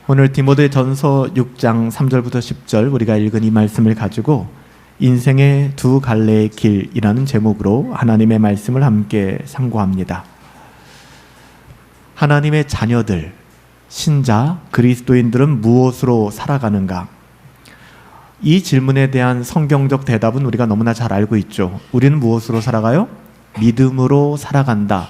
오늘 디모데전서 6장 3절부터 10절 우리가 읽은 이 말씀을 가지고 인생의 두 갈래의 길이라는 제목으로 하나님의 말씀을 함께 상고합니다. 하나님의 자녀들, 신자, 그리스도인들은 무엇으로 살아가는가? 이 질문에 대한 성경적 대답은 우리가 너무나 잘 알고 있죠. 우리는 무엇으로 살아가요? 믿음으로 살아간다.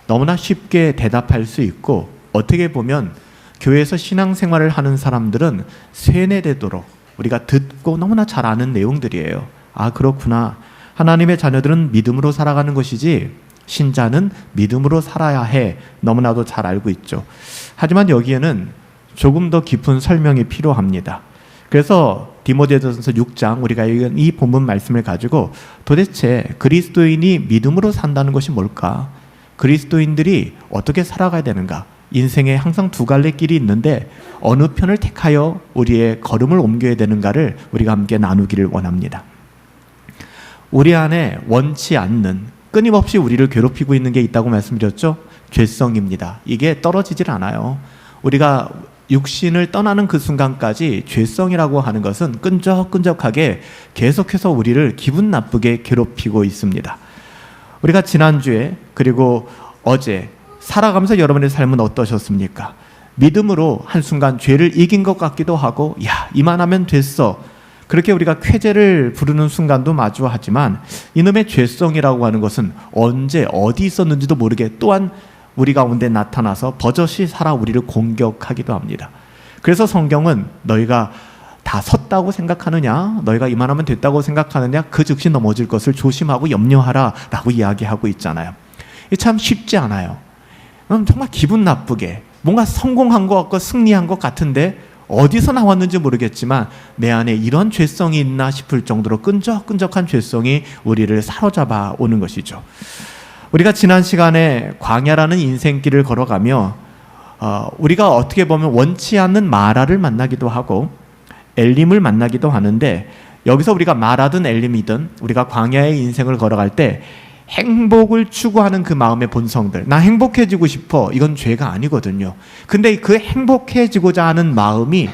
너무나 쉽게 대답할 수 있고, 어떻게 보면 교회에서 신앙생활을 하는 사람들은 세뇌되도록 우리가 듣고 너무나 잘 아는 내용들이에요. 아, 그렇구나. 하나님의 자녀들은 믿음으로 살아가는 것이지 신자는 믿음으로 살아야 해. 너무나도 잘 알고 있죠. 하지만 여기에는 조금 더 깊은 설명이 필요합니다. 그래서 디모데전서 6장 우리가 읽은 이 본문 말씀을 가지고 도대체 그리스도인이 믿음으로 산다는 것이 뭘까? 그리스도인들이 어떻게 살아가야 되는가? 인생에 항상 두 갈래 길이 있는데 어느 편을 택하여 우리의 걸음을 옮겨야 되는가를 우리가 함께 나누기를 원합니다. 우리 안에 원치 않는, 끊임없이 우리를 괴롭히고 있는 게 있다고 말씀드렸죠? 죄성입니다. 이게 떨어지질 않아요. 우리가 육신을 떠나는 그 순간까지 죄성이라고 하는 것은 끈적끈적하게 계속해서 우리를 기분 나쁘게 괴롭히고 있습니다. 우리가 지난주에 그리고 어제 살아가면서 여러분의 삶은 어떠셨습니까? 믿음으로 한순간 죄를 이긴 것 같기도 하고, 야, 이만하면 됐어. 그렇게 우리가 쾌재를 부르는 순간도 마주하지만 이놈의 죄성이라고 하는 것은 언제 어디 있었는지도 모르게 또한 우리 가운데 나타나서 버젓이 살아 우리를 공격하기도 합니다. 그래서 성경은 너희가 다 섰다고 생각하느냐, 너희가 이만하면 됐다고 생각하느냐, 그 즉시 넘어질 것을 조심하고 염려하라 라고 이야기하고 있잖아요. 이게 참 쉽지 않아요. 정말 기분 나쁘게 뭔가 성공한 것 같고 승리한 것 같은데 어디서 나왔는지 모르겠지만 내 안에 이런 죄성이 있나 싶을 정도로 끈적끈적한 죄성이 우리를 사로잡아 오는 것이죠. 우리가 지난 시간에 광야라는 인생길을 걸어가며 우리가 어떻게 보면 원치 않는 마라를 만나기도 하고 엘림을 만나기도 하는데, 여기서 우리가 마라든 엘림이든 우리가 광야의 인생을 걸어갈 때 행복을 추구하는 그 마음의 본성들, 나 행복해지고 싶어, 이건 죄가 아니거든요. 근데 그 행복해지고자 하는 마음이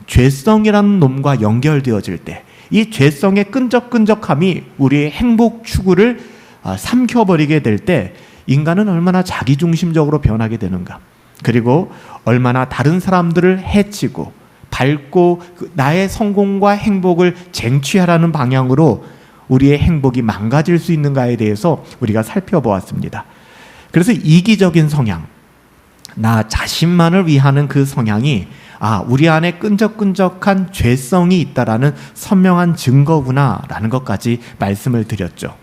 죄성이라는 놈과 연결되어질 때 이 죄성의 끈적끈적함이 우리의 행복 추구를 삼켜버리게 될 때 인간은 얼마나 자기중심적으로 변하게 되는가, 그리고 얼마나 다른 사람들을 해치고 밟고 나의 성공과 행복을 쟁취하라는 방향으로 우리의 행복이 망가질 수 있는가에 대해서 우리가 살펴보았습니다. 그래서 이기적인 성향, 나 자신만을 위하는 그 성향이 우리 안에 끈적끈적한 죄성이 있다라는 선명한 증거구나라는 것까지 말씀을 드렸죠.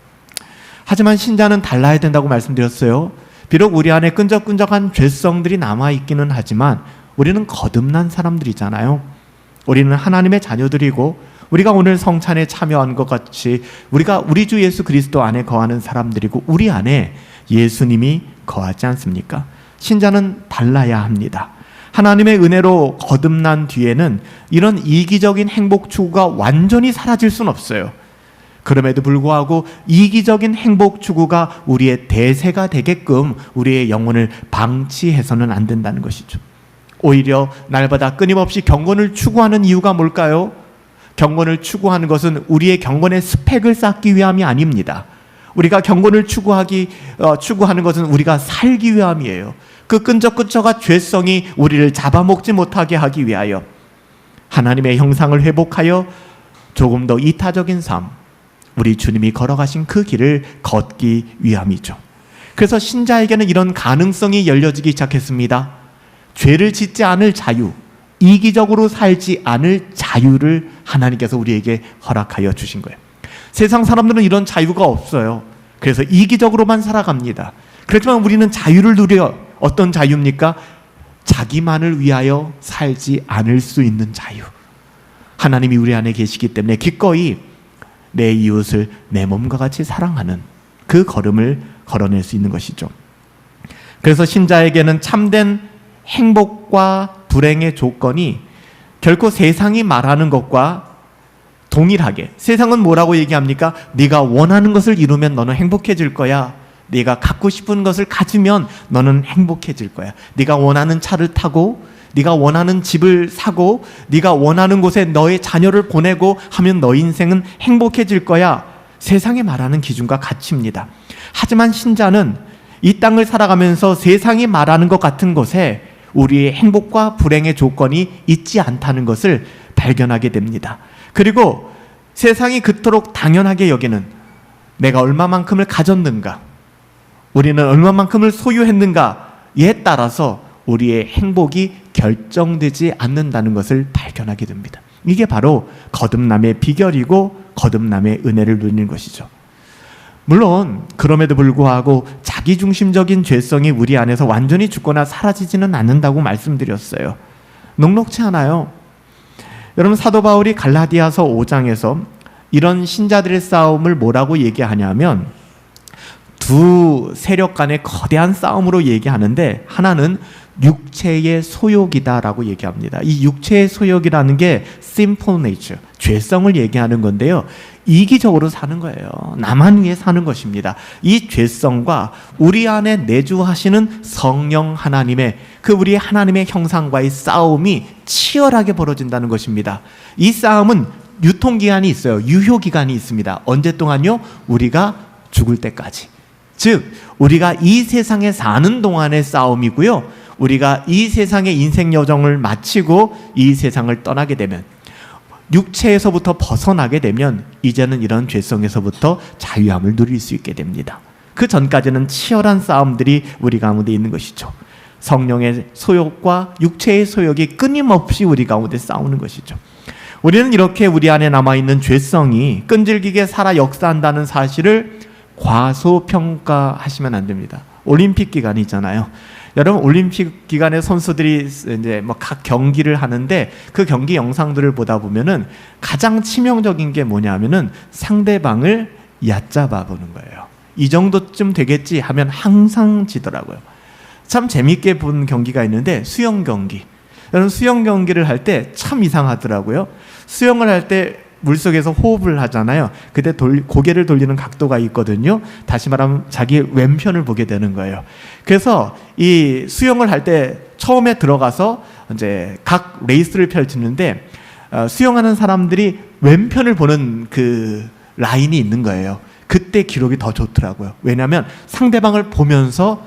하지만 신자는 달라야 된다고 말씀드렸어요. 비록 우리 안에 끈적끈적한 죄성들이 남아있기는 하지만 우리는 거듭난 사람들이잖아요. 우리는 하나님의 자녀들이고 우리가 오늘 성찬에 참여한 것 같이 우리가 우리 주 예수 그리스도 안에 거하는 사람들이고 우리 안에 예수님이 거하지 않습니까? 신자는 달라야 합니다. 하나님의 은혜로 거듭난 뒤에는 이런 이기적인 행복 추구가 완전히 사라질 수는 없어요. 그럼에도 불구하고 이기적인 행복 추구가 우리의 대세가 되게끔 우리의 영혼을 방치해서는 안 된다는 것이죠. 오히려 날마다 끊임없이 경건을 추구하는 이유가 뭘까요? 경건을 추구하는 것은 우리의 경건의 스펙을 쌓기 위함이 아닙니다. 우리가 경건을 추구하는 것은 우리가 살기 위함이에요. 그 끈적끈적한 죄성이 우리를 잡아먹지 못하게 하기 위하여 하나님의 형상을 회복하여 조금 더 이타적인 삶, 우리 주님이 걸어가신 그 길을 걷기 위함이죠. 그래서 신자에게는 이런 가능성이 열려지기 시작했습니다. 죄를 짓지 않을 자유, 이기적으로 살지 않을 자유를 하나님께서 우리에게 허락하여 주신 거예요. 세상 사람들은 이런 자유가 없어요. 그래서 이기적으로만 살아갑니다. 그렇지만 우리는 자유를 누려. 어떤 자유입니까? 자기만을 위하여 살지 않을 수 있는 자유. 하나님이 우리 안에 계시기 때문에 기꺼이 내 이웃을 내 몸과 같이 사랑하는 그 걸음을 걸어낼 수 있는 것이죠. 그래서 신자에게는 참된 행복과 불행의 조건이 결코 세상이 말하는 것과 동일하게, 세상은 뭐라고 얘기합니까? 네가 원하는 것을 이루면 너는 행복해질 거야. 네가 갖고 싶은 것을 가지면 너는 행복해질 거야. 네가 원하는 차를 타고 네가 원하는 집을 사고 네가 원하는 곳에 너의 자녀를 보내고 하면 너의 인생은 행복해질 거야. 세상이 말하는 기준과 가치입니다. 하지만 신자는 이 땅을 살아가면서 세상이 말하는 것 같은 것에 우리의 행복과 불행의 조건이 있지 않다는 것을 발견하게 됩니다. 그리고 세상이 그토록 당연하게 여기는 내가 얼마만큼을 가졌는가, 우리는 얼마만큼을 소유했는가에 따라서 우리의 행복이 결정되지 않는다는 것을 발견하게 됩니다. 이게 바로 거듭남의 비결이고 거듭남의 은혜를 누리는 것이죠. 물론 그럼에도 불구하고 자기중심적인 죄성이 우리 안에서 완전히 죽거나 사라지지는 않는다고 말씀드렸어요. 녹록치 않아요. 여러분, 사도 바울이 갈라디아서 5장에서 이런 신자들의 싸움을 뭐라고 얘기하냐면 두 세력 간의 거대한 싸움으로 얘기하는데, 하나는 육체의 소욕이다라고 얘기합니다. 이 육체의 소욕이라는 게 sinful nature, 죄성을 얘기하는 건데요. 이기적으로 사는 거예요. 나만 위해 사는 것입니다. 이 죄성과 우리 안에 내주하시는 성령 하나님의 그 우리 하나님의 형상과의 싸움이 치열하게 벌어진다는 것입니다. 이 싸움은 유통기한이 있어요. 유효기간이 있습니다. 언제 동안요? 우리가 죽을 때까지. 즉 우리가 이 세상에 사는 동안의 싸움이고요, 우리가 이 세상의 인생 여정을 마치고 이 세상을 떠나게 되면, 육체에서부터 벗어나게 되면 이제는 이런 죄성에서부터 자유함을 누릴 수 있게 됩니다. 그 전까지는 치열한 싸움들이 우리 가운데 있는 것이죠. 성령의 소욕과 육체의 소욕이 끊임없이 우리 가운데 싸우는 것이죠. 우리는 이렇게 우리 안에 남아있는 죄성이 끈질기게 살아 역사한다는 사실을 과소평가하시면 안 됩니다. 올림픽 기간이 있잖아요. 여러분, 올림픽 기간에 선수들이 이제 뭐 각 경기를 하는데 그 경기 영상들을 보다 보면은 가장 치명적인 게 뭐냐면은 상대방을 얕잡아 보는 거예요. 이 정도쯤 되겠지 하면 항상 지더라고요. 참 재밌게 본 경기가 있는데 수영 경기. 여러분, 수영 경기를 할 때 참 이상하더라고요. 수영을 할 때 물속에서 호흡을 하잖아요. 그때 고개를 돌리는 각도가 있거든요. 다시 말하면 자기 왼편을 보게 되는 거예요. 그래서 이 수영을 할 때 처음에 들어가서 이제 각 레이스를 펼치는데 수영하는 사람들이 왼편을 보는 그 라인이 있는 거예요. 그때 기록이 더 좋더라고요. 왜냐하면 상대방을 보면서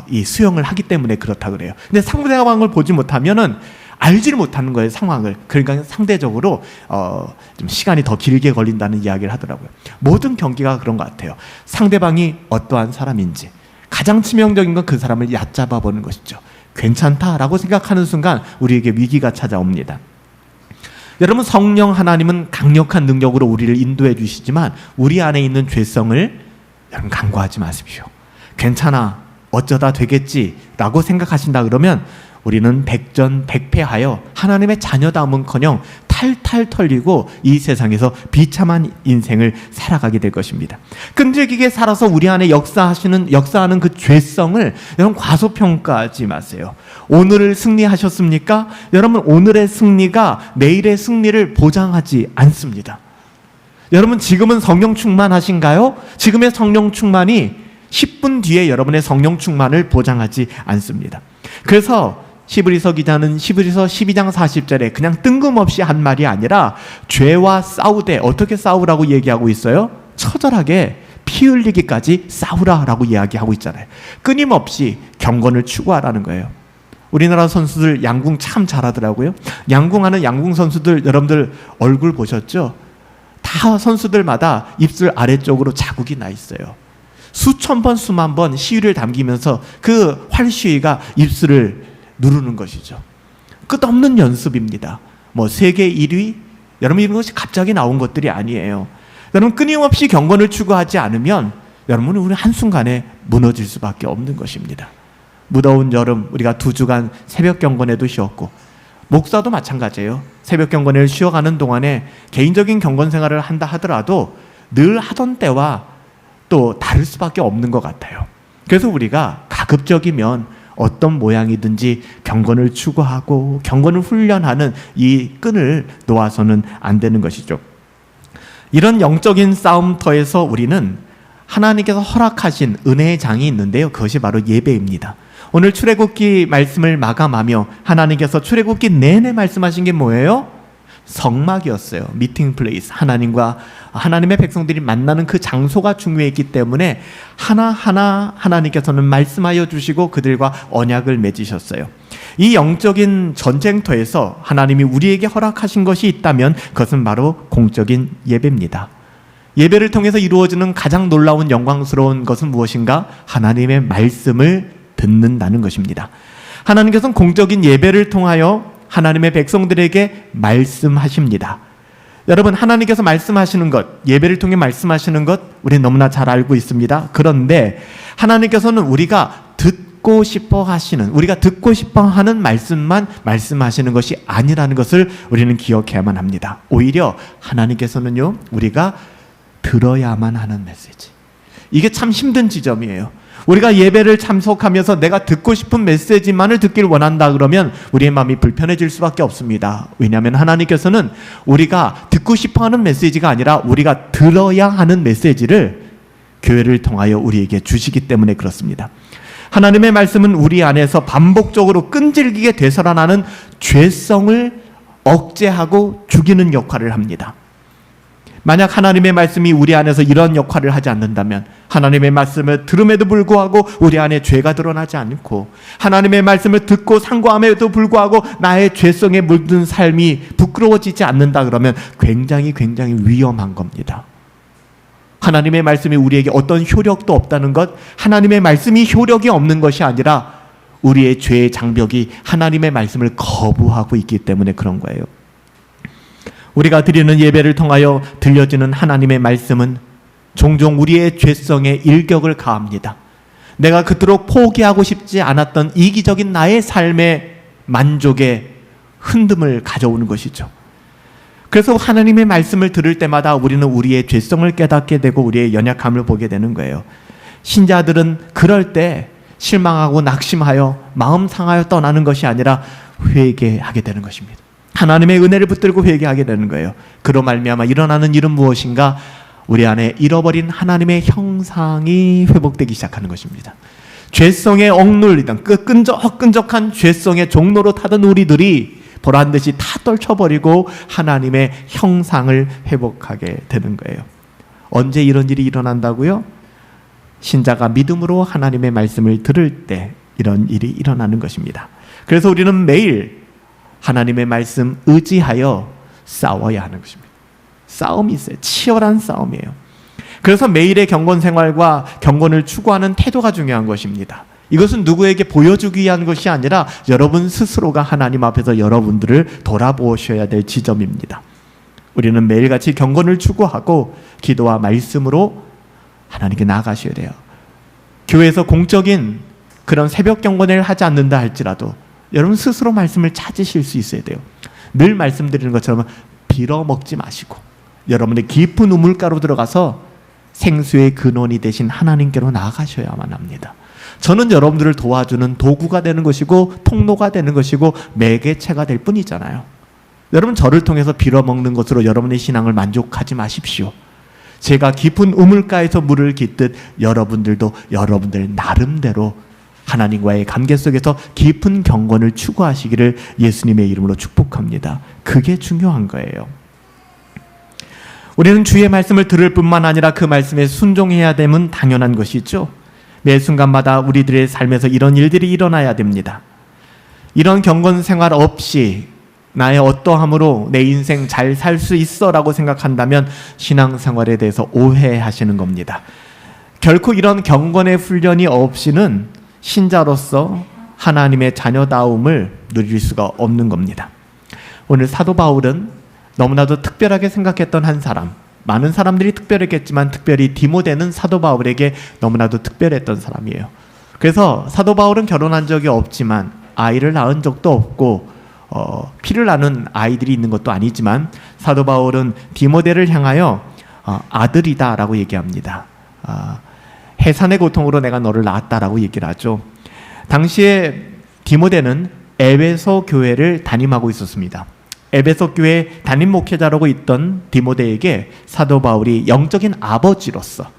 이 수영을 하기 때문에 그렇다 그래요. 근데 상대방을 보지 못하면은 알지를 못하는 거예요, 상황을. 그러니까 상대적으로 좀 시간이 더 길게 걸린다는 이야기를 하더라고요. 모든 경기가 그런 것 같아요. 상대방이 어떠한 사람인지, 가장 치명적인 건 그 사람을 얕잡아 보는 것이죠. 괜찮다라고 생각하는 순간 우리에게 위기가 찾아옵니다. 여러분, 성령 하나님은 강력한 능력으로 우리를 인도해 주시지만 우리 안에 있는 죄성을 여러분 간과하지 마십시오. 괜찮아, 어쩌다 되겠지라고 생각하신다 그러면 우리는 백전백패하여 하나님의 자녀다움은커녕 탈탈 털리고 이 세상에서 비참한 인생을 살아가게 될 것입니다. 끈질기게 살아서 우리 안에 역사하는 그 죄성을 여러분 과소평가하지 마세요. 오늘을 승리하셨습니까? 여러분, 오늘의 승리가 내일의 승리를 보장하지 않습니다. 여러분, 지금은 성령 충만하신가요? 지금의 성령 충만이 10분 뒤에 여러분의 성령 충만을 보장하지 않습니다. 그래서 히브리서 기자는 히브리서 12장 40절에 그냥 뜬금없이 한 말이 아니라 죄와 싸우되, 어떻게 싸우라고 얘기하고 있어요? 처절하게 피 흘리기까지 싸우라라고 이야기하고 있잖아요. 끊임없이 경건을 추구하라는 거예요. 우리나라 선수들 양궁 참 잘하더라고요. 양궁하는 양궁 선수들 여러분들 얼굴 보셨죠? 다 선수들마다 입술 아래쪽으로 자국이 나 있어요. 수천 번 수만 번 시위를 담기면서 그 활시위가 입술을 누르는 것이죠. 끝없는 연습입니다. 뭐 세계 1위? 여러분, 이런 것이 갑자기 나온 것들이 아니에요. 여러분, 끊임없이 경건을 추구하지 않으면 여러분은 우리 한순간에 무너질 수밖에 없는 것입니다. 무더운 여름 우리가 2주간 새벽 경건에도 쉬었고, 목사도 마찬가지예요. 새벽 경건을 쉬어가는 동안에 개인적인 경건 생활을 한다 하더라도 늘 하던 때와 또 다를 수밖에 없는 것 같아요. 그래서 우리가 가급적이면 어떤 모양이든지 경건을 추구하고 경건을 훈련하는 이 끈을 놓아서는 안 되는 것이죠. 이런 영적인 싸움터에서 우리는 하나님께서 허락하신 은혜의 장이 있는데요, 그것이 바로 예배입니다. 오늘 출애굽기 말씀을 마감하며 하나님께서 출애굽기 내내 말씀하신 게 뭐예요? 성막이었어요. 미팅 플레이스. 하나님과 하나님의 백성들이 만나는 그 장소가 중요했기 때문에 하나하나 하나님께서는 말씀하여 주시고 그들과 언약을 맺으셨어요. 이 영적인 전쟁터에서 하나님이 우리에게 허락하신 것이 있다면 그것은 바로 공적인 예배입니다. 예배를 통해서 이루어지는 가장 놀라운 영광스러운 것은 무엇인가? 하나님의 말씀을 듣는다는 것입니다. 하나님께서는 공적인 예배를 통하여 하나님의 백성들에게 말씀하십니다. 여러분, 하나님께서 말씀하시는 것, 예배를 통해 말씀하시는 것 우리는 너무나 잘 알고 있습니다. 그런데 하나님께서는 우리가 듣고 싶어 하는 말씀만 말씀하시는 것이 아니라는 것을 우리는 기억해야만 합니다. 오히려 하나님께서는요, 우리가 들어야만 하는 메시지. 이게 참 힘든 지점이에요. 우리가 예배를 참석하면서 내가 듣고 싶은 메시지만을 듣길 원한다 그러면 우리의 마음이 불편해질 수밖에 없습니다. 왜냐하면 하나님께서는 우리가 듣고 싶어하는 메시지가 아니라 우리가 들어야 하는 메시지를 교회를 통하여 우리에게 주시기 때문에 그렇습니다. 하나님의 말씀은 우리 안에서 반복적으로 끈질기게 되살아나는 죄성을 억제하고 죽이는 역할을 합니다. 만약 하나님의 말씀이 우리 안에서 이런 역할을 하지 않는다면, 하나님의 말씀을 들음에도 불구하고 우리 안에 죄가 드러나지 않고, 하나님의 말씀을 듣고 상고함에도 불구하고 나의 죄성에 물든 삶이 부끄러워지지 않는다 그러면 굉장히 위험한 겁니다. 하나님의 말씀이 우리에게 어떤 효력도 없다는 것, 하나님의 말씀이 효력이 없는 것이 아니라 우리의 죄의 장벽이 하나님의 말씀을 거부하고 있기 때문에 그런 거예요. 우리가 드리는 예배를 통하여 들려지는 하나님의 말씀은 종종 우리의 죄성에 일격을 가합니다. 내가 그토록 포기하고 싶지 않았던 이기적인 나의 삶의 만족에 흔듦을 가져오는 것이죠. 그래서 하나님의 말씀을 들을 때마다 우리는 우리의 죄성을 깨닫게 되고 우리의 연약함을 보게 되는 거예요. 신자들은 그럴 때 실망하고 낙심하여 마음 상하여 떠나는 것이 아니라 회개하게 되는 것입니다. 하나님의 은혜를 붙들고 회개하게 되는 거예요. 그로 말미암아 일어나는 일은 무엇인가? 우리 안에 잃어버린 하나님의 형상이 회복되기 시작하는 것입니다. 죄성에 억눌리던 끈적끈적한 죄성의 종로로 타던 우리들이 보란듯이 다 떨쳐버리고 하나님의 형상을 회복하게 되는 거예요. 언제 이런 일이 일어난다고요? 신자가 믿음으로 하나님의 말씀을 들을 때 이런 일이 일어나는 것입니다. 그래서 우리는 매일 하나님의 말씀 의지하여 싸워야 하는 것입니다. 싸움이 있어요. 치열한 싸움이에요. 그래서 매일의 경건 생활과 경건을 추구하는 태도가 중요한 것입니다. 이것은 누구에게 보여주기 위한 것이 아니라 여러분 스스로가 하나님 앞에서 여러분들을 돌아보셔야 될 지점입니다. 우리는 매일같이 경건을 추구하고 기도와 말씀으로 하나님께 나아가셔야 돼요. 교회에서 공적인 그런 새벽 경건을 하지 않는다 할지라도 여러분 스스로 말씀을 찾으실 수 있어야 돼요. 늘 말씀드리는 것처럼 빌어먹지 마시고 여러분의 깊은 우물가로 들어가서 생수의 근원이 되신 하나님께로 나아가셔야만 합니다. 저는 여러분들을 도와주는 도구가 되는 것이고 통로가 되는 것이고 매개체가 될 뿐이잖아요. 여러분 저를 통해서 빌어먹는 것으로 여러분의 신앙을 만족하지 마십시오. 제가 깊은 우물가에서 물을 깃듯 여러분들도 여러분들 나름대로 하나님과의 관계 속에서 깊은 경건을 추구하시기를 예수님의 이름으로 축복합니다. 그게 중요한 거예요. 우리는 주의 말씀을 들을 뿐만 아니라 그 말씀에 순종해야 됨은 당연한 것이죠. 매 순간마다 우리들의 삶에서 이런 일들이 일어나야 됩니다. 이런 경건 생활 없이 나의 어떠함으로 내 인생 잘 살 수 있어 라고 생각한다면 신앙생활에 대해서 오해하시는 겁니다. 결코 이런 경건의 훈련이 없이는 신자로서 하나님의 자녀다움을 누릴 수가 없는 겁니다. 오늘 사도 바울은 너무나도 특별하게 생각했던 한 사람, 많은 사람들이 특별했겠지만 특별히 디모데는 사도 바울에게 너무나도 특별했던 사람이에요. 그래서 사도 바울은 결혼한 적이 없지만 아이를 낳은 적도 없고 피를 나눈 아이들이 있는 것도 아니지만 사도 바울은 디모데를 향하여 아들이다 라고 얘기합니다. 해산의 고통으로 내가 너를 낳았다라고 얘기를 하죠. 당시에 디모데는 에베소 교회를 담임하고 있었습니다. 에베소 교회 담임 목회자라고 있던 디모데에게 사도 바울이 영적인 아버지로서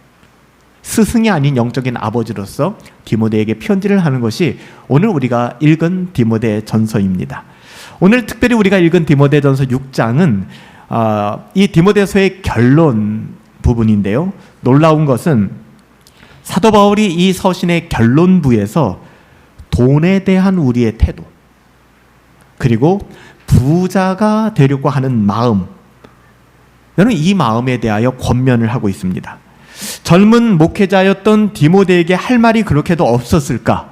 스승이 아닌 영적인 아버지로서 디모데에게 편지를 하는 것이 오늘 우리가 읽은 디모데 전서입니다. 오늘 특별히 우리가 읽은 디모데 전서 6장은 이 디모데서의 결론 부분인데요. 놀라운 것은 사도 바울이 이 서신의 결론부에서 돈에 대한 우리의 태도, 그리고 부자가 되려고 하는 마음, 저는 이 마음에 대하여 권면을 하고 있습니다. 젊은 목회자였던 디모데에게 할 말이 그렇게도 없었을까?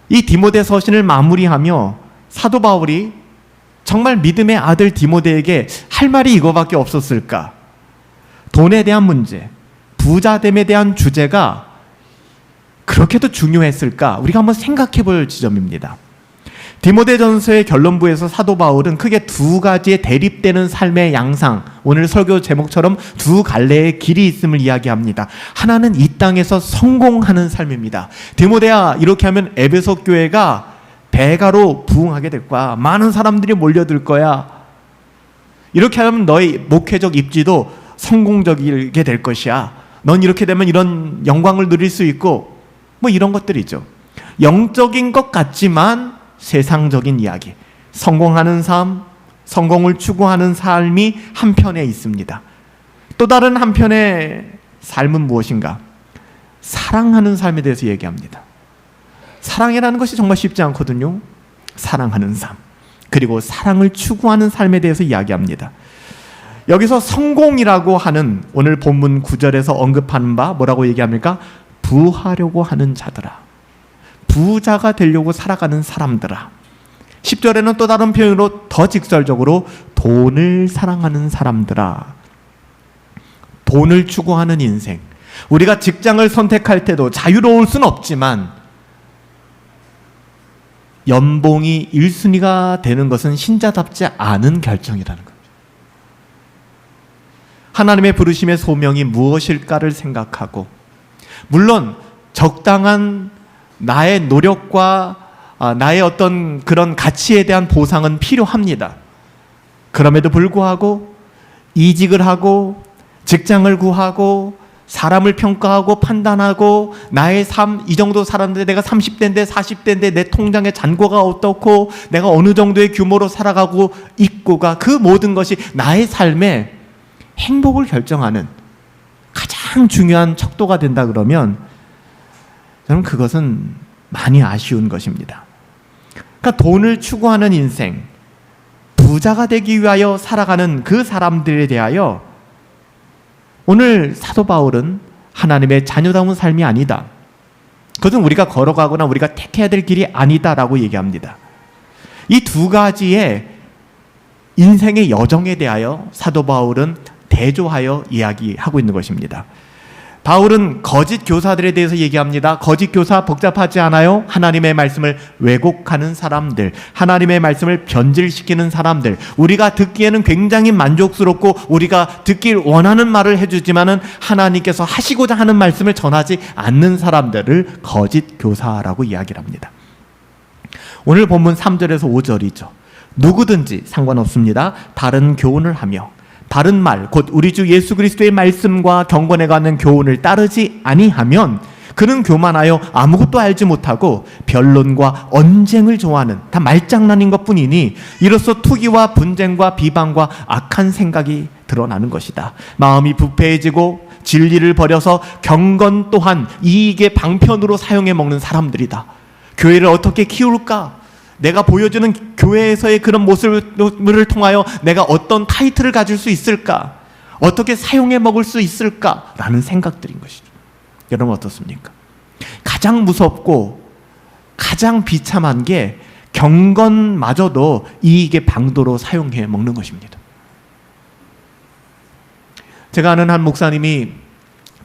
이 디모데 서신을 마무리하며 사도 바울이 정말 믿음의 아들 디모데에게 할 말이 이거밖에 없었을까? 돈에 대한 문제, 부자됨에 대한 주제가 그렇게도 중요했을까? 우리가 한번 생각해 볼 지점입니다. 디모데전서의 결론부에서 사도 바울은 크게 두 가지의 대립되는 삶의 양상, 오늘 설교 제목처럼 두 갈래의 길이 있음을 이야기합니다. 하나는 이 땅에서 성공하는 삶입니다. 디모데야, 이렇게 하면 에베소 교회가 대가로 부흥하게 될 거야. 많은 사람들이 몰려들 거야. 이렇게 하면 너의 목회적 입지도 성공적이게 될 것이야. 넌 이렇게 되면 이런 영광을 누릴 수 있고, 뭐 이런 것들이죠. 영적인 것 같지만 세상적인 이야기, 성공하는 삶, 성공을 추구하는 삶이 한편에 있습니다. 또 다른 한편의 삶은 무엇인가? 사랑하는 삶에 대해서 얘기합니다. 사랑이라는 것이 정말 쉽지 않거든요. 사랑하는 삶, 그리고 사랑을 추구하는 삶에 대해서 이야기합니다. 여기서 성공이라고 하는 오늘 본문 9절에서 언급하는 바 뭐라고 얘기합니까? 부하려고 하는 자들아, 부자가 되려고 살아가는 사람들아. 10절에는 또 다른 표현으로 더 직설적으로 돈을 사랑하는 사람들아. 돈을 추구하는 인생. 우리가 직장을 선택할 때도 자유로울 수는 없지만 연봉이 1순위가 되는 것은 신자답지 않은 결정이라는 겁니다. 하나님의 부르심의 소명이 무엇일까를 생각하고, 물론 적당한 나의 노력과 나의 어떤 그런 가치에 대한 보상은 필요합니다. 그럼에도 불구하고 이직을 하고 직장을 구하고 사람을 평가하고 판단하고 나의 삶, 이 정도 살았는데 내가 30대인데 40대인데 내 통장의 잔고가 어떻고 내가 어느 정도의 규모로 살아가고 있고가, 그 모든 것이 나의 삶의 행복을 결정하는 가장 중요한 척도가 된다 그러면 저는 그것은 많이 아쉬운 것입니다. 그러니까 돈을 추구하는 인생, 부자가 되기 위하여 살아가는 그 사람들에 대하여 오늘 사도 바울은 하나님의 자녀다운 삶이 아니다, 그것은 우리가 걸어가거나 우리가 택해야 될 길이 아니다라고 얘기합니다. 이 두 가지의 인생의 여정에 대하여 사도 바울은 대조하여 이야기하고 있는 것입니다. 바울은 거짓 교사들에 대해서 얘기합니다. 거짓 교사 복잡하지 않아요? 하나님의 말씀을 왜곡하는 사람들, 하나님의 말씀을 변질시키는 사람들, 우리가 듣기에는 굉장히 만족스럽고 우리가 듣길 원하는 말을 해주지만은 하나님께서 하시고자 하는 말씀을 전하지 않는 사람들을 거짓 교사라고 이야기를 합니다. 오늘 본문 3절에서 5절이죠. 누구든지 상관없습니다. 다른 교훈을 하며 바른 말, 곧 우리 주 예수 그리스도의 말씀과 경건에 관한 교훈을 따르지 아니하면 그는 교만하여 아무것도 알지 못하고 변론과 언쟁을 좋아하는, 다 말장난인 것뿐이니 이로써 투기와 분쟁과 비방과 악한 생각이 드러나는 것이다. 마음이 부패해지고 진리를 버려서 경건 또한 이익의 방편으로 사용해 먹는 사람들이다. 교회를 어떻게 키울까? 내가 보여주는 교회에서의 그런 모습을 통하여 내가 어떤 타이틀을 가질 수 있을까? 어떻게 사용해 먹을 수 있을까? 라는 생각들인 것이죠. 여러분 어떻습니까? 가장 무섭고 가장 비참한 게 경건마저도 이익의 방도로 사용해 먹는 것입니다. 제가 아는 한 목사님이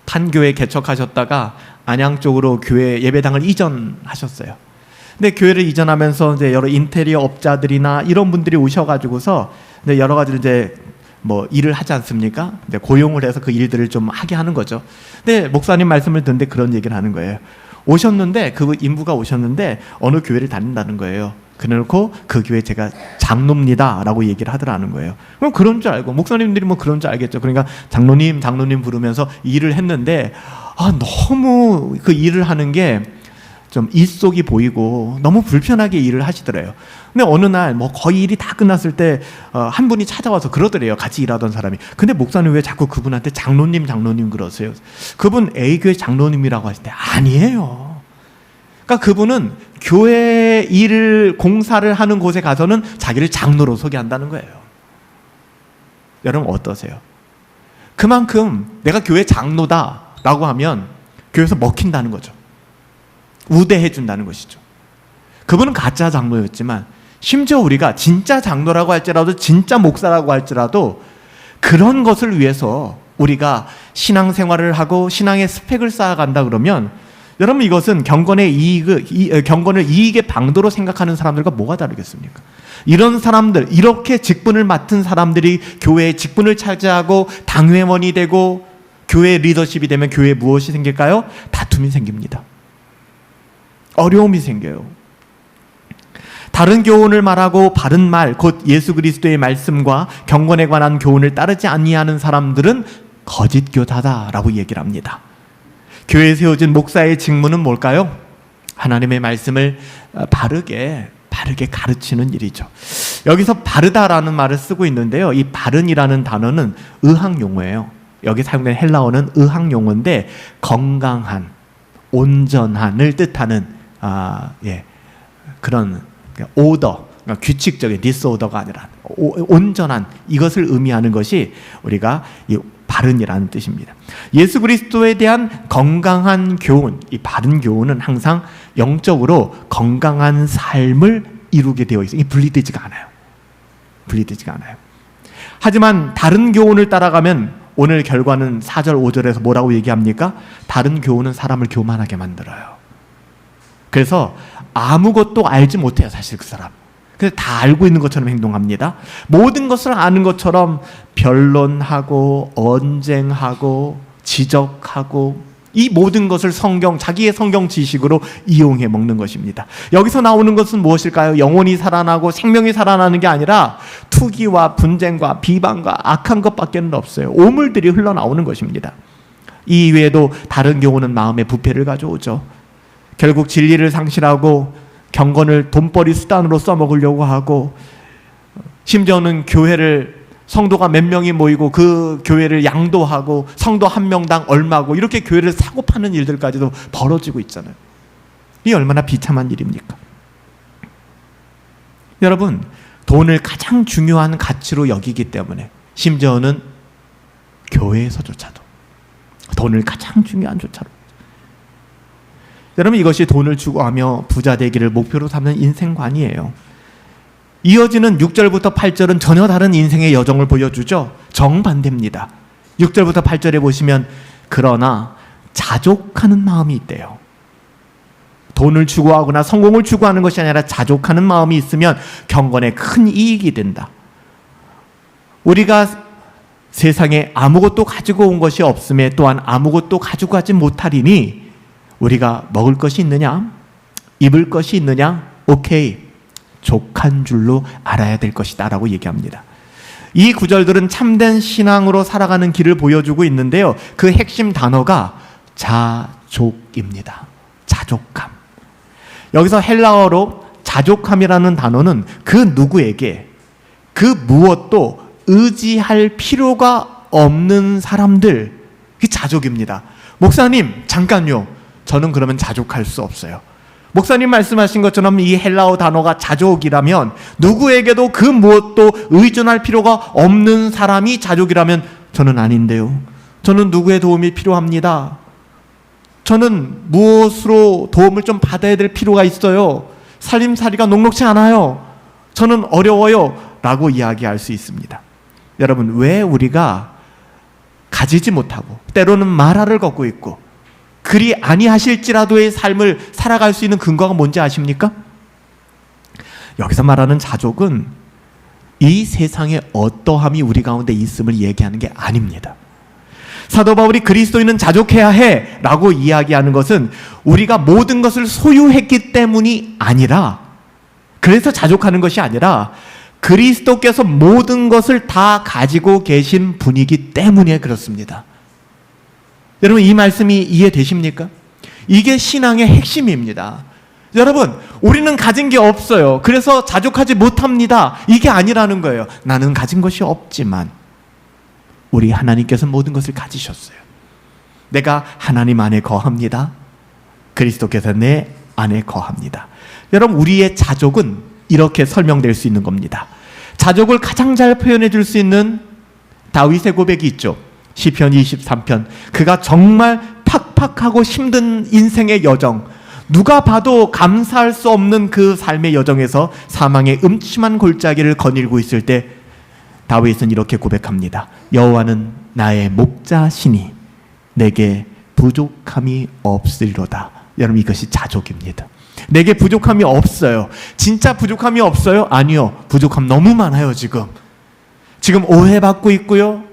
판교에 개척하셨다가 안양 쪽으로 교회 예배당을 이전하셨어요. 근데 교회를 이전하면서 이제 여러 인테리어 업자들이나 이런 분들이 오셔가지고서 이제 여러 가지 이제 뭐 일을 하지 않습니까? 이제 고용을 해서 그 일들을 좀 하게 하는 거죠. 근데 목사님 말씀을 듣는데 그런 얘기를 하는 거예요. 오셨는데 그 인부가 오셨는데 어느 교회를 다닌다는 거예요. 그래놓고 그 교회 제가 장로입니다 라고 얘기를 하더라는 거예요. 그럼 그런 줄 알고, 목사님들이 뭐 그런 줄 알겠죠. 그러니까 장로님 부르면서 일을 했는데 너무 그 일을 하는 게 좀 입속이 보이고 너무 불편하게 일을 하시더래요. 근데 어느 날 뭐 거의 일이 다 끝났을 때 한 분이 찾아와서 그러더래요. 같이 일하던 사람이. 근데 목사님 왜 자꾸 그분한테 장로님 그러세요? 그분 A교회 장로님이라고 하실 때 아니에요. 그러니까 그분은 교회 일을 공사를 하는 곳에 가서는 자기를 장로로 소개한다는 거예요. 여러분 어떠세요? 그만큼 내가 교회 장로다라고 하면 교회에서 먹힌다는 거죠. 우대해 준다는 것이죠. 그분은 가짜 장로였지만 심지어 우리가 진짜 장로라고 할지라도 진짜 목사라고 할지라도 그런 것을 위해서 우리가 신앙생활을 하고 신앙의 스펙을 쌓아간다 그러면 여러분 이것은 경건을 이익의 방도로 생각하는 사람들과 뭐가 다르겠습니까? 이런 사람들, 이렇게 직분을 맡은 사람들이 교회의 직분을 차지하고 당회원이 되고 교회 리더십이 되면 교회에 무엇이 생길까요? 다툼이 생깁니다. 어려움이 생겨요. 다른 교훈을 말하고 바른 말, 곧 예수 그리스도의 말씀과 경건에 관한 교훈을 따르지 아니하는 사람들은 거짓 교사다라고 얘기를 합니다. 교회에 세워진 목사의 직무는 뭘까요? 하나님의 말씀을 바르게 가르치는 일이죠. 여기서 바르다라는 말을 쓰고 있는데요. 이 바른이라는 단어는 의학 용어예요. 여기 사용된 헬라어는 의학 용어인데 건강한, 온전한을 뜻하는 그런 오더, 그러니까 규칙적인 디스오더가 아니라 온전한, 이것을 의미하는 것이 우리가 이 바른이라는 뜻입니다. 예수 그리스도에 대한 건강한 교훈, 이 바른 교훈은 항상 영적으로 건강한 삶을 이루게 되어 있어요. 분리되지가 않아요. 하지만 다른 교훈을 따라가면 오늘 결과는 4절 5절에서 뭐라고 얘기합니까? 다른 교훈은 사람을 교만하게 만들어요. 그래서 아무것도 알지 못해요, 사실 그 사람. 그래서 다 알고 있는 것처럼 행동합니다. 모든 것을 아는 것처럼 변론하고 언쟁하고 지적하고 이 모든 것을 자기의 성경 지식으로 이용해 먹는 것입니다. 여기서 나오는 것은 무엇일까요? 영혼이 살아나고 생명이 살아나는 게 아니라 투기와 분쟁과 비방과 악한 것밖에는 없어요. 오물들이 흘러나오는 것입니다. 이 이외에도 다른 경우는 마음의 부패를 가져오죠. 결국 진리를 상실하고 경건을 돈벌이 수단으로 써먹으려고 하고, 심지어는 교회를 성도가 몇 명이 모이고 그 교회를 양도하고 성도 한 명당 얼마고 이렇게 교회를 사고 파는 일들까지도 벌어지고 있잖아요. 이게 얼마나 비참한 일입니까? 여러분, 돈을 가장 중요한 가치로 여기기 때문에 심지어는 교회에서조차도 돈을 가장 중요한 조차로, 여러분 이것이 돈을 추구하며 부자 되기를 목표로 삼는 인생관이에요. 이어지는 6절부터 8절은 전혀 다른 인생의 여정을 보여주죠. 정반대입니다. 6절부터 8절에 보시면 그러나 자족하는 마음이 있대요. 돈을 추구하거나 성공을 추구하는 것이 아니라 자족하는 마음이 있으면 경건에 큰 이익이 된다. 우리가 세상에 아무것도 가지고 온 것이 없음에 또한 아무것도 가지고 가지 못하리니 우리가 먹을 것이 있느냐? 입을 것이 있느냐? 오케이. 족한 줄로 알아야 될 것이다 라고 얘기합니다. 이 구절들은 참된 신앙으로 살아가는 길을 보여주고 있는데요. 그 핵심 단어가 자족입니다. 자족함. 여기서 헬라어로 자족함이라는 단어는 그 누구에게 그 무엇도 의지할 필요가 없는 사람들, 그게 자족입니다. 목사님 잠깐요, 저는 그러면 자족할 수 없어요. 목사님 말씀하신 것처럼 이 헬라어 단어가 자족이라면 누구에게도 그 무엇도 의존할 필요가 없는 사람이 자족이라면 저는 아닌데요. 저는 누구의 도움이 필요합니다. 저는 무엇으로 도움을 좀 받아야 될 필요가 있어요. 살림살이가 녹록지 않아요. 저는 어려워요. 라고 이야기할 수 있습니다. 여러분, 왜 우리가 가지지 못하고 때로는 마라를 걷고 있고 그리 아니하실지라도의 삶을 살아갈 수 있는 근거가 뭔지 아십니까? 여기서 말하는 자족은 이 세상의 어떠함이 우리 가운데 있음을 얘기하는 게 아닙니다. 사도 바울이 그리스도인은 자족해야 해 라고 이야기하는 것은 우리가 모든 것을 소유했기 때문이 아니라 그래서 자족하는 것이 아니라 그리스도께서 모든 것을 다 가지고 계신 분이기 때문에 그렇습니다. 여러분, 이 말씀이 이해되십니까? 이게 신앙의 핵심입니다. 여러분, 우리는 가진 게 없어요. 그래서 자족하지 못합니다. 이게 아니라는 거예요. 나는 가진 것이 없지만 우리 하나님께서 모든 것을 가지셨어요. 내가 하나님 안에 거합니다. 그리스도께서 내 안에 거합니다. 여러분, 우리의 자족은 이렇게 설명될 수 있는 겁니다. 자족을 가장 잘 표현해 줄 수 있는 다윗의 고백이 있죠. 시편 23편. 그가 정말 팍팍하고 힘든 인생의 여정, 누가 봐도 감사할 수 없는 그 삶의 여정에서 사망의 음침한 골짜기를 거닐고 있을 때 다윗은 이렇게 고백합니다. 여호와는 나의 목자시니 내게 부족함이 없으리로다. 여러분, 이것이 자족입니다. 내게 부족함이 없어요. 진짜 부족함이 없어요? 아니요. 부족함 너무 많아요. 지금 오해받고 있고요,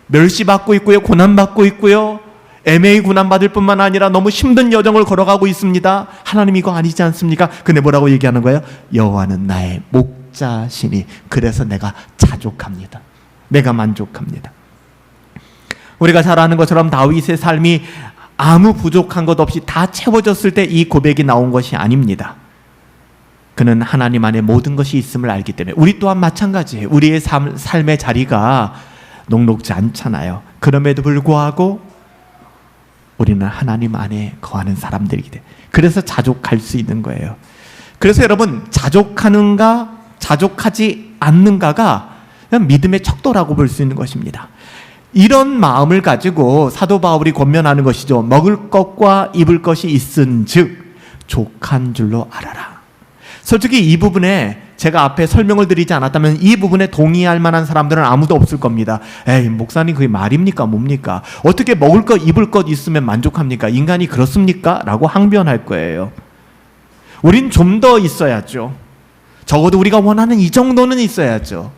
멸시받고 있고요, 고난받고 있고요, 애매히 고난받을 뿐만 아니라 너무 힘든 여정을 걸어가고 있습니다. 하나님, 이거 아니지 않습니까? 근데 뭐라고 얘기하는 거예요? 여호와는 나의 목자시니 그래서 내가 자족합니다. 내가 만족합니다. 우리가 잘 아는 것처럼 다윗의 삶이 아무 부족한 것 없이 다 채워졌을 때 이 고백이 나온 것이 아닙니다. 그는 하나님 안에 모든 것이 있음을 알기 때문에. 우리 또한 마찬가지예요. 우리의 삶의 자리가 녹록지 않잖아요. 그럼에도 불구하고 우리는 하나님 안에 거하는 사람들이기 때문에 그래서 자족할 수 있는 거예요. 그래서 여러분, 자족하는가 자족하지 않는가가 그냥 믿음의 척도라고 볼 수 있는 것입니다. 이런 마음을 가지고 사도 바울이 권면하는 것이죠. 먹을 것과 입을 것이 있은즉 족한 줄로 알아라. 솔직히 이 부분에 제가 앞에 설명을 드리지 않았다면 이 부분에 동의할 만한 사람들은 아무도 없을 겁니다. 에이, 목사님, 그게 말입니까? 뭡니까? 어떻게 먹을 것 입을 것 있으면 만족합니까? 인간이 그렇습니까? 라고 항변할 거예요. 우린 좀 더 있어야죠. 적어도 우리가 원하는 이 정도는 있어야죠.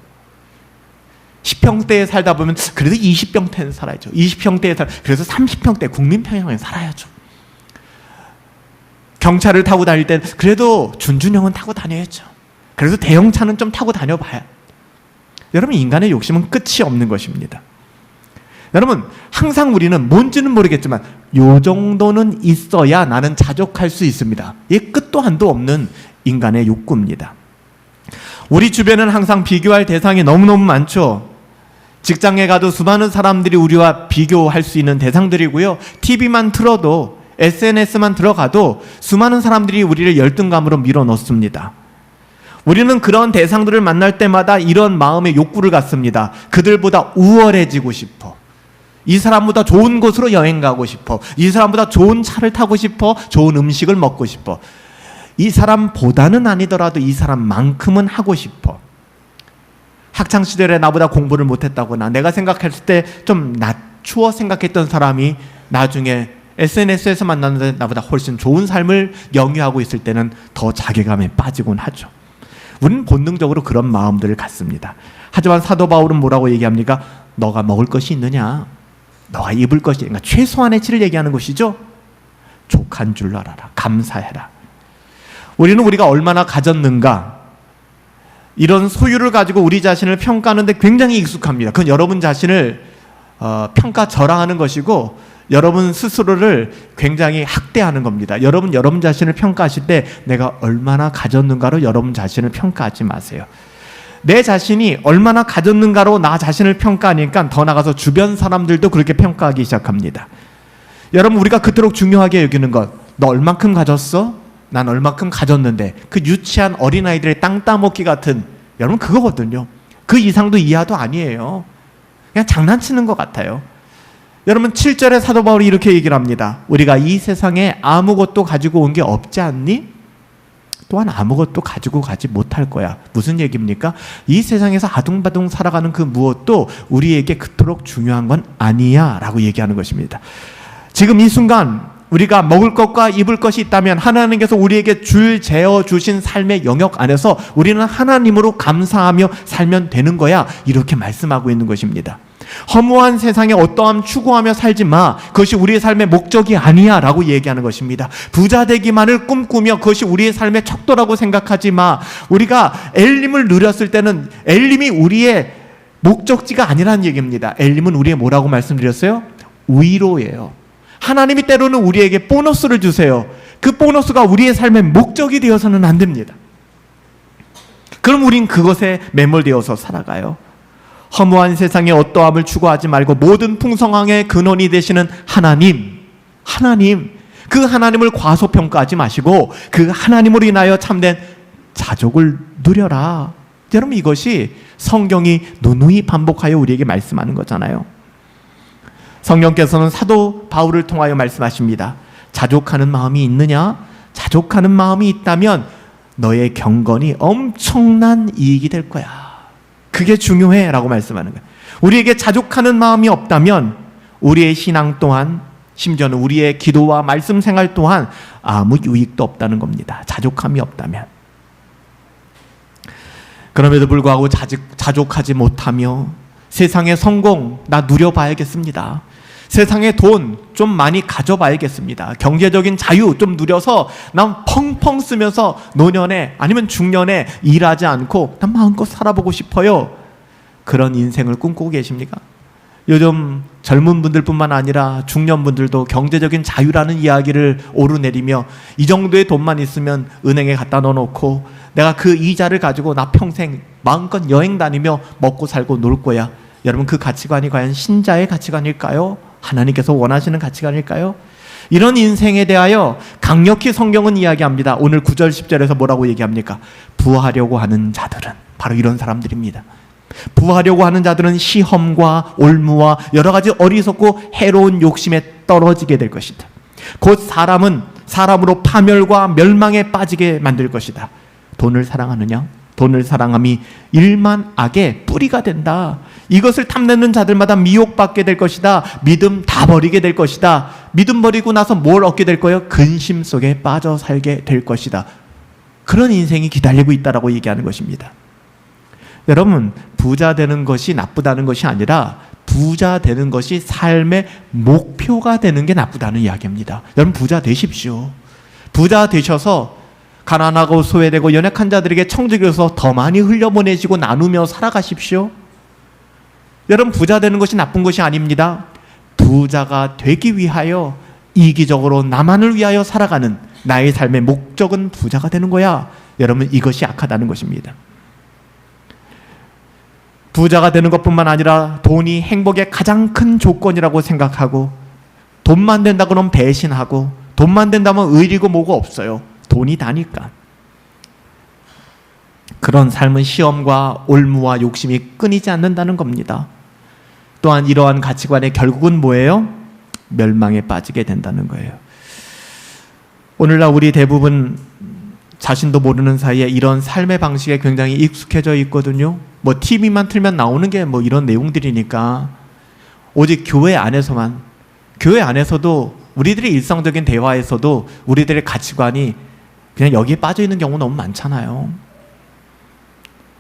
10평대에 살다 보면 그래도 20평대는 살아야죠. 20평대에 그래서 30평대 국민평형에 살아야죠. 경차를 타고 다닐 땐 그래도 준준형은 타고 다녀야죠. 그래서 대형차는 좀 타고 다녀봐야. 여러분, 인간의 욕심은 끝이 없는 것입니다. 여러분, 항상 우리는 뭔지는 모르겠지만 요 정도는 있어야 나는 자족할 수 있습니다. 이 끝도 한도 없는 인간의 욕구입니다. 우리 주변은 항상 비교할 대상이 너무너무 많죠. 직장에 가도 수많은 사람들이 우리와 비교할 수 있는 대상들이고요. TV만 틀어도, SNS만 들어가도 수많은 사람들이 우리를 열등감으로 밀어넣습니다. 우리는 그런 대상들을 만날 때마다 이런 마음의 욕구를 갖습니다. 그들보다 우월해지고 싶어. 이 사람보다 좋은 곳으로 여행 가고 싶어. 이 사람보다 좋은 차를 타고 싶어. 좋은 음식을 먹고 싶어. 이 사람보다는 아니더라도 이 사람만큼은 하고 싶어. 학창시절에 나보다 공부를 못했다거나 내가 생각했을 때 좀 낮추어 생각했던 사람이 나중에 SNS에서 만났는데 나보다 훨씬 좋은 삶을 영위하고 있을 때는 더 자괴감에 빠지곤 하죠. 우리는 본능적으로 그런 마음들을 갖습니다. 하지만 사도 바울은 뭐라고 얘기합니까? 너가 먹을 것이 있느냐? 너가 입을 것이, 그러니까 최소한의 질을 얘기하는 것이죠. 족한 줄로 알아라. 감사해라. 우리는 우리가 얼마나 가졌는가, 이런 소유를 가지고 우리 자신을 평가하는데 굉장히 익숙합니다. 그건 여러분 자신을 평가절하하는 것이고 여러분 스스로를 굉장히 학대하는 겁니다. 여러분 자신을 평가하실 때 내가 얼마나 가졌는가로 여러분 자신을 평가하지 마세요. 내 자신이 얼마나 가졌는가로 나 자신을 평가하니까 더 나가서 주변 사람들도 그렇게 평가하기 시작합니다. 여러분, 우리가 그토록 중요하게 여기는 것, 너 얼만큼 가졌어? 난 얼만큼 가졌는데. 그 유치한 어린아이들의 땅 따먹기 같은, 여러분, 그거거든요. 그 이상도 이하도 아니에요. 그냥 장난치는 것 같아요. 여러분, 7절에 사도 바울이 이렇게 얘기를 합니다. 우리가 이 세상에 아무것도 가지고 온 게 없지 않니? 또한 아무것도 가지고 가지 못할 거야. 무슨 얘기입니까? 이 세상에서 아둥바둥 살아가는 그 무엇도 우리에게 그토록 중요한 건 아니야 라고 얘기하는 것입니다. 지금 이 순간 우리가 먹을 것과 입을 것이 있다면 하나님께서 우리에게 재어주신 삶의 영역 안에서 우리는 하나님으로 감사하며 살면 되는 거야, 이렇게 말씀하고 있는 것입니다. 허무한 세상에 어떠함 추구하며 살지 마. 그것이 우리의 삶의 목적이 아니야 라고 얘기하는 것입니다. 부자 되기만을 꿈꾸며 그것이 우리의 삶의 척도라고 생각하지 마. 우리가 엘림을 누렸을 때는 엘림이 우리의 목적지가 아니라는 얘기입니다. 엘림은 우리의 뭐라고 말씀드렸어요? 위로예요. 하나님이 때로는 우리에게 보너스를 주세요. 그 보너스가 우리의 삶의 목적이 되어서는 안 됩니다. 그럼 우린 그것에 매몰되어서 살아가요. 허무한 세상에 어떠함을 추구하지 말고 모든 풍성함의 근원이 되시는 하나님, 그 하나님을 과소평가하지 마시고 그 하나님으로 인하여 참된 자족을 누려라. 여러분, 이것이 성경이 누누이 반복하여 우리에게 말씀하는 거잖아요. 성령께서는 사도 바울을 통하여 말씀하십니다. 자족하는 마음이 있느냐? 자족하는 마음이 있다면 너의 경건이 엄청난 이익이 될 거야. 그게 중요해 라고 말씀하는 거예요. 우리에게 자족하는 마음이 없다면 우리의 신앙 또한, 심지어는 우리의 기도와 말씀 생활 또한 아무 유익도 없다는 겁니다. 자족함이 없다면. 그럼에도 불구하고 자족하지 못하며 세상의 성공 나 누려봐야겠습니다. 세상의 돈 좀 많이 가져봐야겠습니다. 경제적인 자유 좀 누려서 난 펑펑 쓰면서 노년에 아니면 중년에 일하지 않고 난 마음껏 살아보고 싶어요. 그런 인생을 꿈꾸고 계십니까? 요즘 젊은 분들뿐만 아니라 중년분들도 경제적인 자유라는 이야기를 오르내리며 이 정도의 돈만 있으면 은행에 갖다 넣어놓고 내가 그 이자를 가지고 나 평생 마음껏 여행 다니며 먹고 살고 놀 거야. 여러분, 그 가치관이 과연 신자의 가치관일까요? 하나님께서 원하시는 가치관일까요? 이런 인생에 대하여 강력히 성경은 이야기합니다. 오늘 9절 10절에서 뭐라고 얘기합니까? 부하려고 하는 자들은 바로 이런 사람들입니다. 부하려고 하는 자들은 시험과 올무와 여러 가지 어리석고 해로운 욕심에 떨어지게 될 것이다. 곧 사람으로 파멸과 멸망에 빠지게 만들 것이다. 돈을 사랑하느냐? 돈을 사랑함이 일만 악의 뿌리가 된다. 이것을 탐내는 자들마다 미혹받게 될 것이다. 믿음 다 버리게 될 것이다. 믿음 버리고 나서 뭘 얻게 될 거예요? 근심 속에 빠져 살게 될 것이다. 그런 인생이 기다리고 있다라고 얘기하는 것입니다. 여러분, 부자 되는 것이 나쁘다는 것이 아니라 부자 되는 것이 삶의 목표가 되는 게 나쁘다는 이야기입니다. 여러분, 부자 되십시오. 부자 되셔서 가난하고 소외되고 연약한 자들에게 청지기로서 더 많이 흘려보내시고 나누며 살아가십시오. 여러분, 부자 되는 것이 나쁜 것이 아닙니다. 부자가 되기 위하여 이기적으로 나만을 위하여 살아가는 나의 삶의 목적은 부자가 되는 거야. 여러분, 이것이 악하다는 것입니다. 부자가 되는 것뿐만 아니라 돈이 행복의 가장 큰 조건이라고 생각하고 돈만 된다 그러면 배신하고 돈만 된다면 의리고 뭐고 없어요. 돈이 다니까. 그런 삶은 시험과 올무와 욕심이 끊이지 않는다는 겁니다. 또한 이러한 가치관의 결국은 뭐예요? 멸망에 빠지게 된다는 거예요. 오늘날 우리 대부분 자신도 모르는 사이에 이런 삶의 방식에 굉장히 익숙해져 있거든요. 뭐 TV만 틀면 나오는 게 뭐 이런 내용들이니까 오직 교회 안에서만, 교회 안에서도 우리들의 일상적인 대화에서도 우리들의 가치관이 그냥 여기에 빠져 있는 경우가 너무 많잖아요.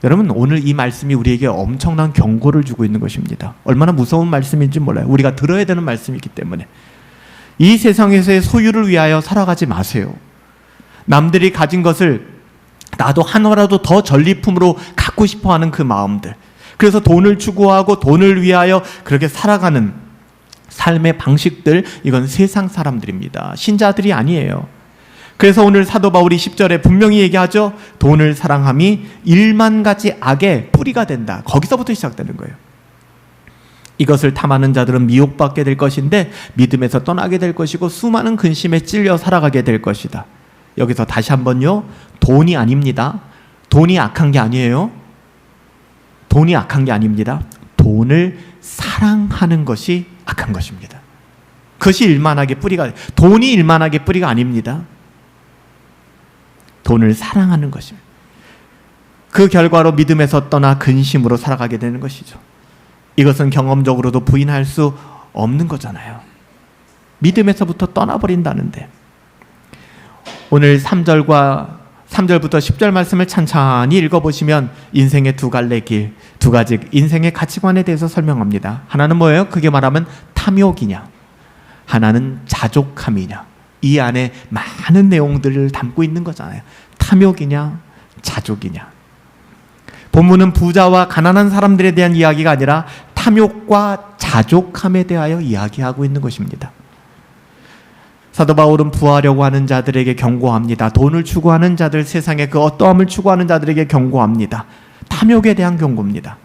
여러분, 오늘 이 말씀이 우리에게 엄청난 경고를 주고 있는 것입니다. 얼마나 무서운 말씀인지 몰라요. 우리가 들어야 되는 말씀이기 때문에. 이 세상에서의 소유를 위하여 살아가지 마세요. 남들이 가진 것을 나도 하나라도 더 전리품으로 갖고 싶어하는 그 마음들. 그래서 돈을 추구하고 돈을 위하여 그렇게 살아가는 삶의 방식들, 이건 세상 사람들입니다. 신자들이 아니에요. 그래서 오늘 사도 바울이 10절에 분명히 얘기하죠. 돈을 사랑함이 일만 가지 악의 뿌리가 된다. 거기서부터 시작되는 거예요. 이것을 탐하는 자들은 미혹받게 될 것인데 믿음에서 떠나게 될 것이고 수많은 근심에 찔려 살아가게 될 것이다. 여기서 다시 한번요. 돈이 아닙니다. 돈이 악한 게 아니에요. 돈이 악한 게 아닙니다. 돈을 사랑하는 것이 악한 것입니다. 그것이 일만하게 뿌리가, 돈이 일만하게 뿌리가 아닙니다. 돈을 사랑하는 것입니다. 그 결과로 믿음에서 떠나 근심으로 살아가게 되는 것이죠. 이것은 경험적으로도 부인할 수 없는 거잖아요. 믿음에서부터 떠나버린다는데. 오늘 3절과 3절부터 10절 말씀을 찬찬히 읽어보시면 인생의 두 갈래 길, 두 가지 인생의 가치관에 대해서 설명합니다. 하나는 뭐예요? 그게 말하면 탐욕이냐, 하나는 자족함이냐. 이 안에 많은 내용들을 담고 있는 거잖아요. 탐욕이냐, 자족이냐. 본문은 부자와 가난한 사람들에 대한 이야기가 아니라 탐욕과 자족함에 대하여 이야기하고 있는 것입니다. 사도 바울은 부하려고 하는 자들에게 경고합니다. 돈을 추구하는 자들, 세상의 그 어떠함을 추구하는 자들에게 경고합니다. 탐욕에 대한 경고입니다.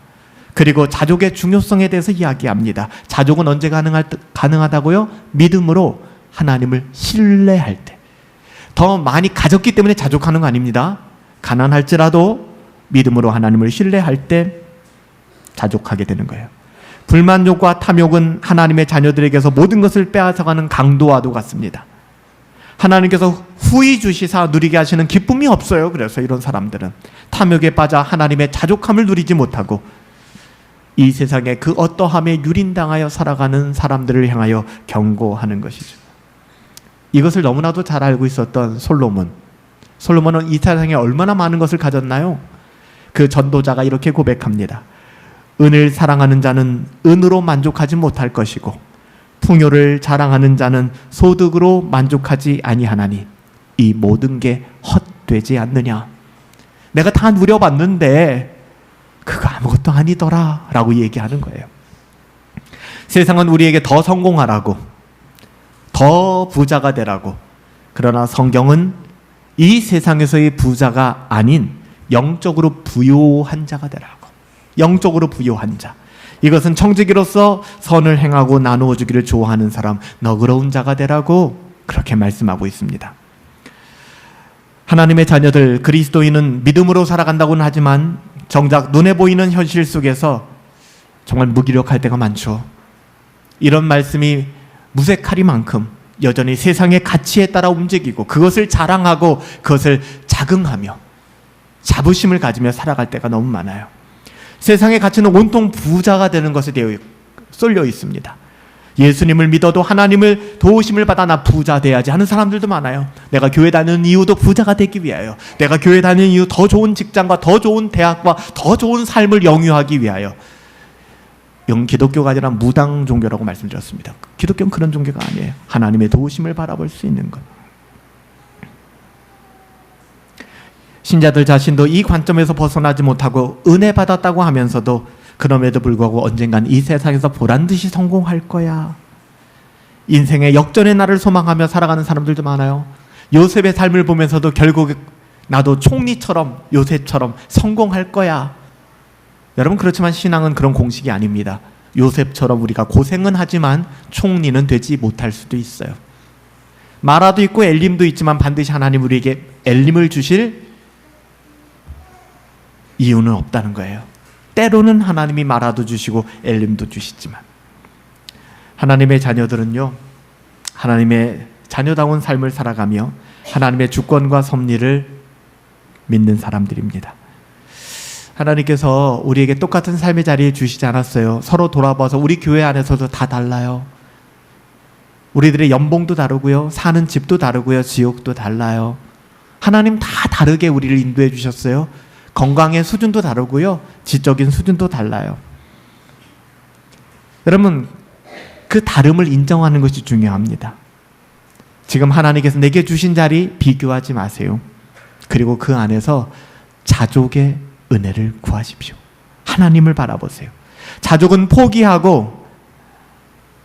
그리고 자족의 중요성에 대해서 이야기합니다. 자족은 언제 가능하다고요? 믿음으로 하나님을 신뢰할 때. 더 많이 가졌기 때문에 자족하는 거 아닙니다. 가난할지라도 믿음으로 하나님을 신뢰할 때 자족하게 되는 거예요. 불만족과 탐욕은 하나님의 자녀들에게서 모든 것을 빼앗아가는 강도와도 같습니다. 하나님께서 후히 주시사 누리게 하시는 기쁨이 없어요. 그래서 이런 사람들은 탐욕에 빠져 하나님의 자족함을 누리지 못하고 이 세상에 그 어떠함에 유린당하여 살아가는 사람들을 향하여 경고하는 것이죠. 이것을 너무나도 잘 알고 있었던 솔로몬은 이 세상에 얼마나 많은 것을 가졌나요? 그 전도자가 이렇게 고백합니다. 은을 사랑하는 자는 은으로 만족하지 못할 것이고 풍요를 자랑하는 자는 소득으로 만족하지 아니하나니 이 모든 게 헛되지 않느냐. 내가 다 누려봤는데 그거 아무것도 아니더라 라고 얘기하는 거예요. 세상은 우리에게 더 성공하라고, 더 부자가 되라고. 그러나 성경은 이 세상에서의 부자가 아닌 영적으로 부요한 자가 되라고. 영적으로 부요한 자. 이것은 청지기로서 선을 행하고 나누어 주기를 좋아하는 사람, 너그러운 자가 되라고 그렇게 말씀하고 있습니다. 하나님의 자녀들, 그리스도인은 믿음으로 살아간다고는 하지만 정작 눈에 보이는 현실 속에서 정말 무기력할 때가 많죠. 이런 말씀이 무색하리만큼 여전히 세상의 가치에 따라 움직이고 그것을 자랑하고 그것을 자긍하며 자부심을 가지며 살아갈 때가 너무 많아요. 세상의 가치는 온통 부자가 되는 것에 대해 쏠려 있습니다. 예수님을 믿어도 하나님을 도우심을 받아 나 부자 돼야지 하는 사람들도 많아요. 내가 교회 다니는 이유도 부자가 되기 위하여, 내가 교회 다니는 이유 더 좋은 직장과 더 좋은 대학과 더 좋은 삶을 영유하기 위하여. 기독교가 아니라 무당 종교라고 말씀드렸습니다. 기독교는 그런 종교가 아니에요. 하나님의 도우심을 바라볼 수 있는 것. 신자들 자신도 이 관점에서 벗어나지 못하고 은혜 받았다고 하면서도 그럼에도 불구하고 언젠간 이 세상에서 보란듯이 성공할 거야. 인생의 역전의 날을 소망하며 살아가는 사람들도 많아요. 요셉의 삶을 보면서도 결국 나도 총리처럼 요셉처럼 성공할 거야. 여러분, 그렇지만 신앙은 그런 공식이 아닙니다. 요셉처럼 우리가 고생은 하지만 총리는 되지 못할 수도 있어요. 마라도 있고 엘림도 있지만 반드시 하나님 우리에게 엘림을 주실 이유는 없다는 거예요. 때로는 하나님이 마라도 주시고 엘림도 주시지만 하나님의 자녀들은요, 하나님의 자녀다운 삶을 살아가며 하나님의 주권과 섭리를 믿는 사람들입니다. 하나님께서 우리에게 똑같은 삶의 자리에 주시지 않았어요. 서로 돌아봐서 우리 교회 안에서도 다 달라요. 우리들의 연봉도 다르고요, 사는 집도 다르고요, 지역도 달라요. 하나님 다 다르게 우리를 인도해 주셨어요. 건강의 수준도 다르고요, 지적인 수준도 달라요. 여러분, 그 다름을 인정하는 것이 중요합니다. 지금 하나님께서 내게 주신 자리 비교하지 마세요. 그리고 그 안에서 자족의 은혜를 구하십시오. 하나님을 바라보세요. 자족은 포기하고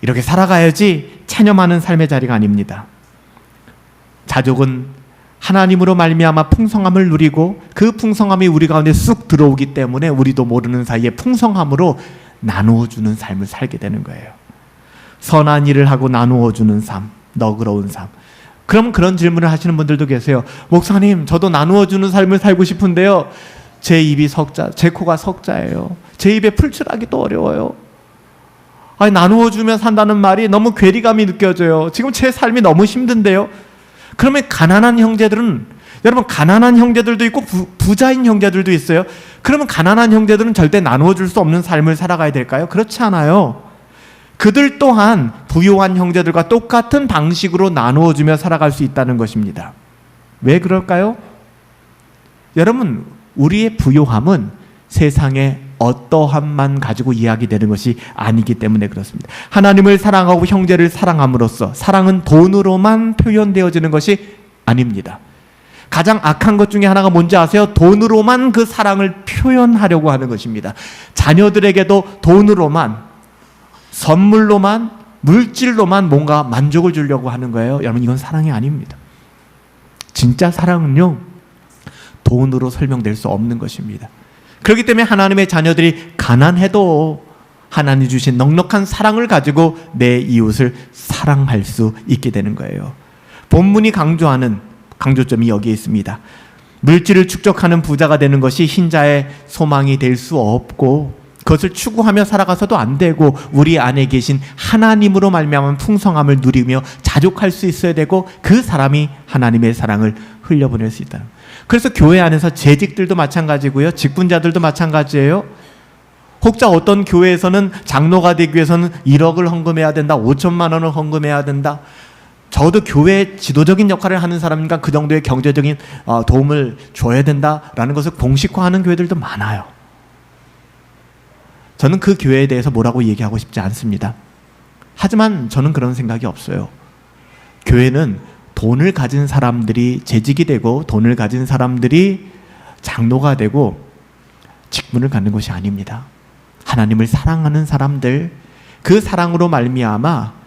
이렇게 살아가야지 체념하는 삶의 자리가 아닙니다. 자족은 하나님으로 말미암아 풍성함을 누리고 그 풍성함이 우리 가운데 쑥 들어오기 때문에 우리도 모르는 사이에 풍성함으로 나누어주는 삶을 살게 되는 거예요. 선한 일을 하고 나누어주는 삶, 너그러운 삶. 그럼 그런 질문을 하시는 분들도 계세요. 목사님, 저도 나누어주는 삶을 살고 싶은데요, 제 입이 석자, 제 코가 석자예요. 제 입에 풀칠하기도 어려워요. 아니, 나누어주며 산다는 말이 너무 괴리감이 느껴져요. 지금 제 삶이 너무 힘든데요. 그러면 가난한 형제들은, 여러분, 가난한 형제들도 있고 부자인 형제들도 있어요. 그러면 가난한 형제들은 절대 나누어줄 수 없는 삶을 살아가야 될까요? 그렇지 않아요. 그들 또한 부유한 형제들과 똑같은 방식으로 나누어주며 살아갈 수 있다는 것입니다. 왜 그럴까요? 여러분, 우리의 부요함은 세상에 어떠함만 가지고 이야기되는 것이 아니기 때문에 그렇습니다. 하나님을 사랑하고 형제를 사랑함으로써 사랑은 돈으로만 표현되어지는 것이 아닙니다. 가장 악한 것 중에 하나가 뭔지 아세요? 돈으로만 그 사랑을 표현하려고 하는 것입니다. 자녀들에게도 돈으로만, 선물로만, 물질로만 뭔가 만족을 주려고 하는 거예요. 여러분, 이건 사랑이 아닙니다. 진짜 사랑은요, 돈으로 설명될 수 없는 것입니다. 그렇기 때문에 하나님의 자녀들이 가난해도 하나님 주신 넉넉한 사랑을 가지고 내 이웃을 사랑할 수 있게 되는 거예요. 본문이 강조하는 강조점이 여기에 있습니다. 물질을 축적하는 부자가 되는 것이 흰자의 소망이 될 수 없고, 그것을 추구하며 살아가서도 안 되고, 우리 안에 계신 하나님으로 말미암은 풍성함을 누리며 자족할 수 있어야 되고, 그 사람이 하나님의 사랑을 흘려보낼 수 있다. 그래서 교회 안에서 재직들도 마찬가지고요, 직분자들도 마찬가지예요. 혹자 어떤 교회에서는 장로가 되기 위해서는 1억을 헌금해야 된다, 5천만 원을 헌금해야 된다. 저도 교회의 지도적인 역할을 하는 사람이니까 그 정도의 경제적인 도움을 줘야 된다라는 것을 공식화하는 교회들도 많아요. 저는 그 교회에 대해서 뭐라고 얘기하고 싶지 않습니다. 하지만 저는 그런 생각이 없어요. 교회는 돈을 가진 사람들이 재직이 되고, 돈을 가진 사람들이 장로가 되고 직분을 갖는 것이 아닙니다. 하나님을 사랑하는 사람들, 그 사랑으로 말미암아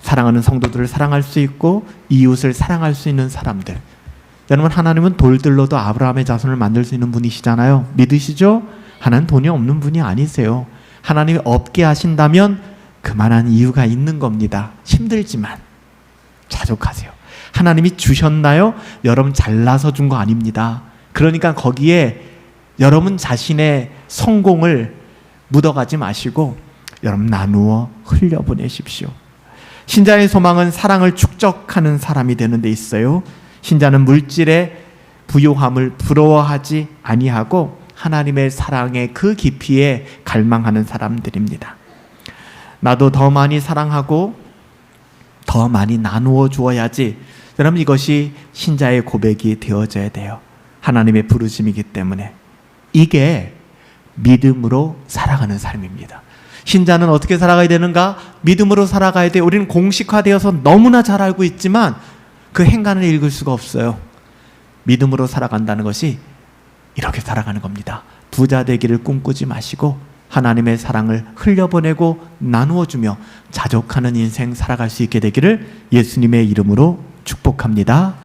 사랑하는 성도들을 사랑할 수 있고 이웃을 사랑할 수 있는 사람들. 여러분, 하나님은 돌들로도 아브라함의 자손을 만들 수 있는 분이시잖아요. 믿으시죠? 하나님 돈이 없는 분이 아니세요. 하나님이 없게 하신다면 그만한 이유가 있는 겁니다. 힘들지만 자족하세요. 하나님이 주셨나요? 여러분 잘나서 준 거 아닙니다. 그러니까 거기에 여러분 자신의 성공을 묻어가지 마시고 여러분 나누어 흘려보내십시오. 신자의 소망은 사랑을 축적하는 사람이 되는 데 있어요. 신자는 물질의 부요함을 부러워하지 아니하고 하나님의 사랑의 그 깊이에 갈망하는 사람들입니다. 나도 더 많이 사랑하고 더 많이 나누어 주어야지. 여러분, 이것이 신자의 고백이 되어져야 돼요. 하나님의 부르심이기 때문에. 이게 믿음으로 살아가는 삶입니다. 신자는 어떻게 살아가야 되는가? 믿음으로 살아가야 돼요. 우리는 공식화되어서 너무나 잘 알고 있지만 그 행간을 읽을 수가 없어요. 믿음으로 살아간다는 것이 이렇게 살아가는 겁니다. 부자 되기를 꿈꾸지 마시고 하나님의 사랑을 흘려보내고 나누어주며 자족하는 인생 살아갈 수 있게 되기를 예수님의 이름으로 축복합니다.